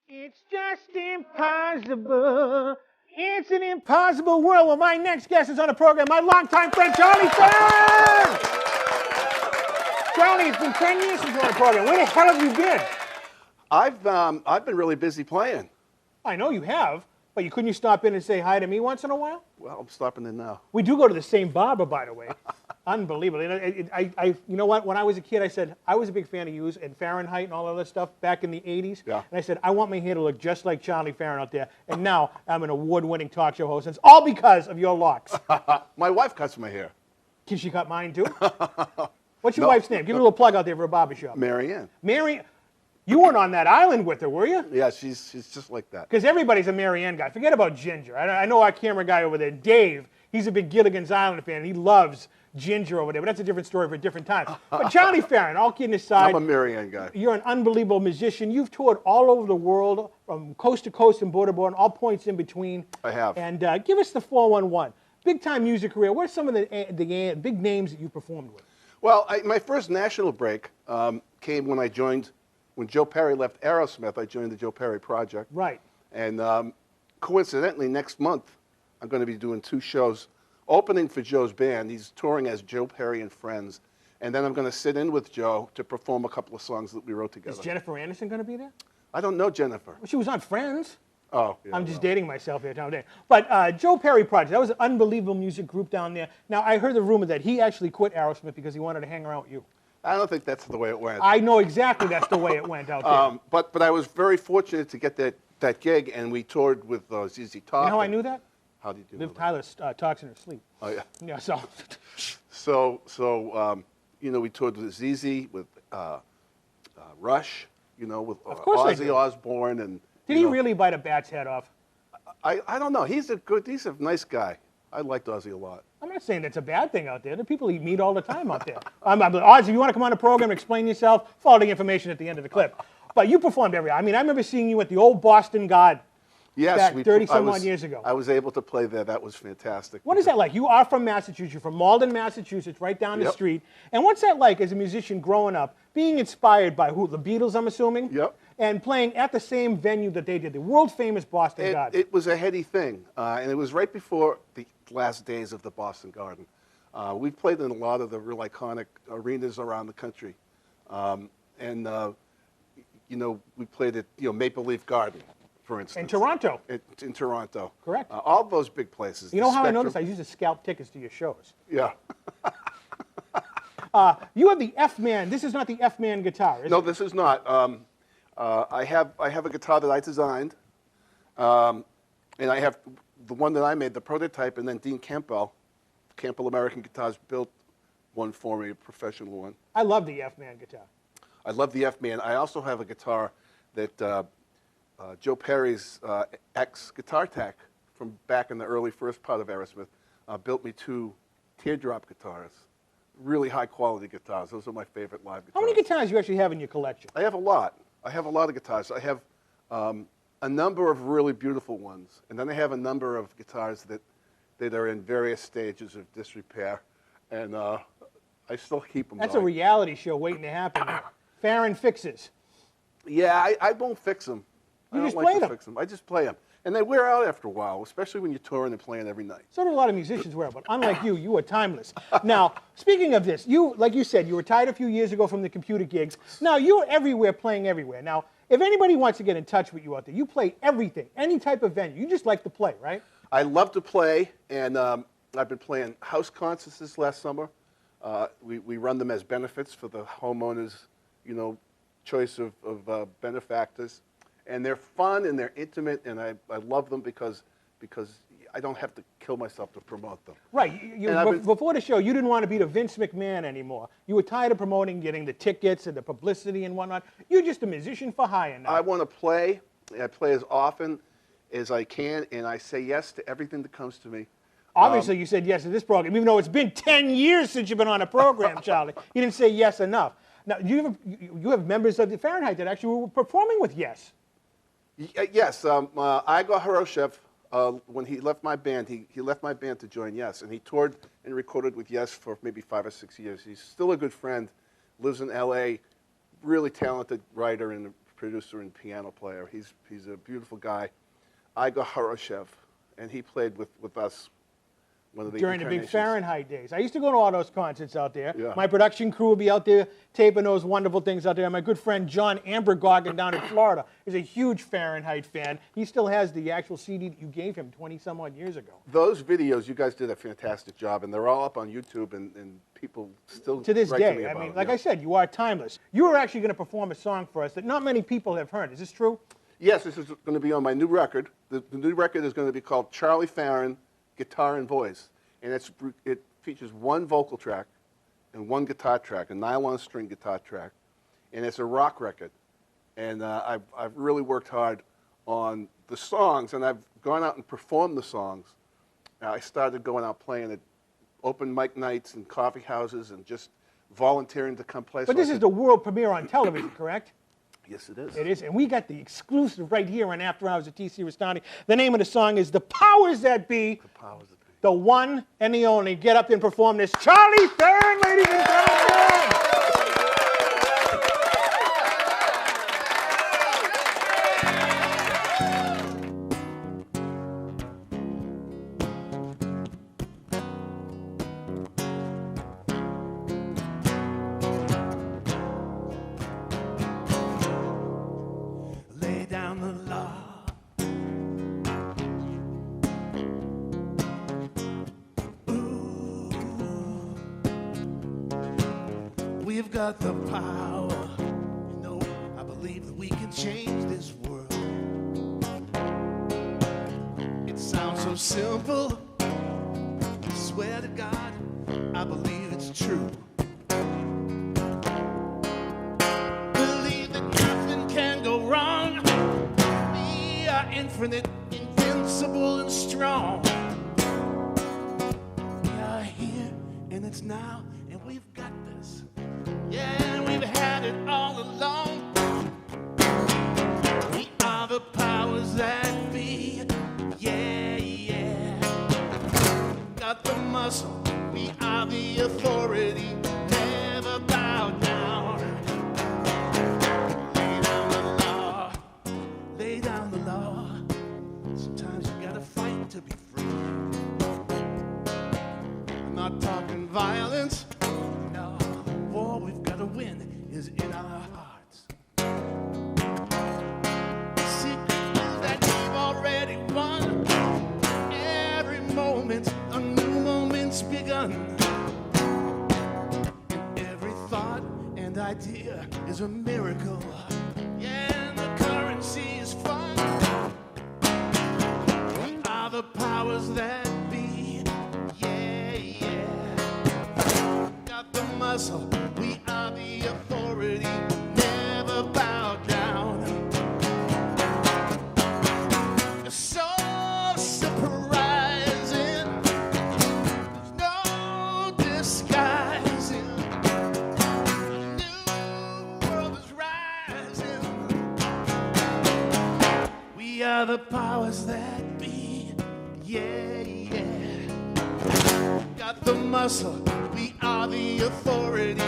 It's just impossible. It's an impossible world. Well, my next guest is on the program, my longtime friend, Charlie Farren. Charlie, it's been 10 years since you're on the program. Where the hell have you been? I've been really busy playing. I know you have, but couldn't you stop in and say hi to me once in a while? Well, I'm stopping in now. We do go to the same barber, by the way. Unbelievable. You know what? When I was a kid, I said I was a big fan of yous and Fahrenheit and all that other stuff back in the 80s. Yeah. And I said, I want my hair to look just like Charlie Farren out there. And now I'm an award-winning talk show host. And it's all because of your locks. My wife cuts my hair. Can she cut mine too? What's your No. wife's name? Give her a little plug out there for a barbershop. Marianne. Mary, you weren't on that island with her, were you? Yeah, she's just like that. Because everybody's a Marianne guy. Forget about Ginger. I know our camera guy over there, Dave. He's a big Gilligan's Island fan. And he loves Ginger over there, but that's a different story for a different time. But Charlie Farren, all kidding aside, I'm a Marianne guy. you're an unbelievable musician. You've toured all over the world, from coast to coast and border to border, and all points in between. I have. And give us the 411. Big time music career. What are some of the big names that you performed with? Well, my first national break came when Joe Perry left Aerosmith. I joined the Joe Perry Project. Right. And coincidentally, next month, I'm going to be doing 2 shows, opening for Joe's band. He's touring as Joe Perry and Friends. And then I'm going to sit in with Joe to perform a couple of songs that we wrote together. Is Jennifer Aniston going to be there? I don't know Jennifer. Well, she was on Friends. Oh, yeah, I'm just dating myself here, Tom. But Joe Perry Project, that was an unbelievable music group down there. Now, I heard the rumor that he actually quit Aerosmith because he wanted to hang around with you. I don't think that's the way it went. I know exactly that's the way it went out there. But I was very fortunate to get that gig, and we toured with ZZ Top. You know how I knew that? How did you Liv know Tyler talks in her sleep. that? Oh, yeah. Yeah, so. So we toured with ZZ, with Rush, with Of course I Ozzy did. Osbourne. And, Did he really bite a bat's head off? I don't know. He's a nice guy. I liked Ozzy a lot. I'm not saying that's a bad thing out there. There are people you meet all the time out there. Ozzy, if you want to come on the program and explain yourself, follow the information at the end of the clip. But you performed everywhere. I mean, I remember seeing you at the old Boston Garden. Yes, Back 30-some-odd years ago. I was able to play there. That was fantastic. What is that like? You are from Massachusetts. You're from Malden, Massachusetts, right down the Yep. street. And what's that like as a musician growing up, being inspired by who? The Beatles, I'm assuming? Yep. And playing at the same venue that they did, the world-famous Boston Garden. It was a heady thing, and it was right before the last days of the Boston Garden. We played in a lot of the real iconic arenas around the country, we played at Maple Leaf Garden, for instance. In Toronto. In Toronto. Correct. All those big places. You know how I know this? I used to scalp tickets to your shows. Yeah. You have the F-Man. This is not the F-Man guitar, is No, it? this is not. I have a guitar that I designed, and I have the one that I made, the prototype, and then Dean Campbell American Guitars, built one for me, a professional one. I love the F-Man guitar. I love the F-Man. I also have a guitar that Joe Perry's ex-guitar tech from back in the early first part of Aerosmith built me 2 teardrop guitars. Really high-quality guitars. Those are my favorite live guitars. How many guitars do you actually have in your collection? I have a lot. I have a lot of guitars. I have a number of really beautiful ones, and then I have a number of guitars that are in various stages of disrepair, and I still keep them. That's a reality show waiting to happen. Farren fixes. Yeah, I won't fix them. You I don't just like play to them. fix them. I just play them, and they wear out after a while, especially when you're touring and playing every night. So do a lot of musicians wear, but unlike you are timeless. Now, speaking of this, like you said, you retired a few years ago from the computer gigs. Now, you're everywhere, playing everywhere. Now, if anybody wants to get in touch with you out there, you play everything, any type of venue. You just like to play, right? I love to play, and I've been playing house concerts this last summer. We run them as benefits for the homeowners, choice of benefactors. And they're fun and they're intimate, and I love them because I don't have to kill myself to promote them. Right. Before the show, you didn't want to be the Vince McMahon anymore. You were tired of promoting, getting the tickets and the publicity and whatnot. You're just a musician for hire now. I want to play. I play as often as I can, and I say yes to everything that comes to me. Obviously, you said yes to this program, even though it's been 10 years since you've been on a program, Charlie. You didn't say yes enough. Now, you have members of the Fahrenheit that actually were performing with Yes. Yes, Igor Horoshev, when he left my band, he left my band to join Yes, and he toured and recorded with Yes for maybe 5 or 6 years. He's still a good friend, lives in L.A., really talented writer and producer and piano player. He's a beautiful guy, Igor Horoshev, and he played with us one of the During the big incarnations. Fahrenheit days. I used to go to all those concerts out there. Yeah. My production crew would be out there taping those wonderful things out there. My good friend John Ambergoggin down in Florida is a huge Fahrenheit fan. He still has the actual CD that you gave him 20-some odd years ago. Those videos, you guys did a fantastic job, and they're all up on YouTube, and people still To this write to me day, I about mean, them, like yeah. I said, you are timeless. You are actually going to perform a song for us that not many people have heard. Is this true? Yes, this is going to be on my new record. The new record is going to be called Charlie Farren, Guitar and Voice. And it features one vocal track and one guitar track, a nylon string guitar track. And it's a rock record. And I've really worked hard on the songs, and I've gone out and performed the songs. I started going out playing at open mic nights and coffee houses and just volunteering to come play. But this is the world premiere on television, correct? Yes, it is. It is, and we got the exclusive right here on After Hours at TC Restani. The name of the song is The Powers That Be. The powers that be. The one and the only. Get up and perform this. Charlie Farren, ladies and gentlemen. Lay down the law. We've got the power. You know, I believe that we can change this world. It sounds so simple. I swear to God, I believe it's true. Believe that nothing can go wrong. We are infinite, invincible, and strong. We are here, and it's now, and we've got this. Yeah, and we've had it all along. We are the powers that be. Yeah, yeah. Got the muscle. We are the authority. Never bow down. Lay down the law. Lay down the law. Sometimes you gotta fight to be free. I'm not talking violence. No, the war we've got to win is in our hearts. The secret is that we've already won. Every moment, a new moment's begun. And every thought and idea is a miracle. Yeah, and the currency is fun. We are the powers that be. Yeah, yeah. Got the muscle. We are the authority. Never bow down. It's so surprising. There's no disguising. New world is rising. We are the powers that be. Yeah, yeah. Got the muscle. We are the authority.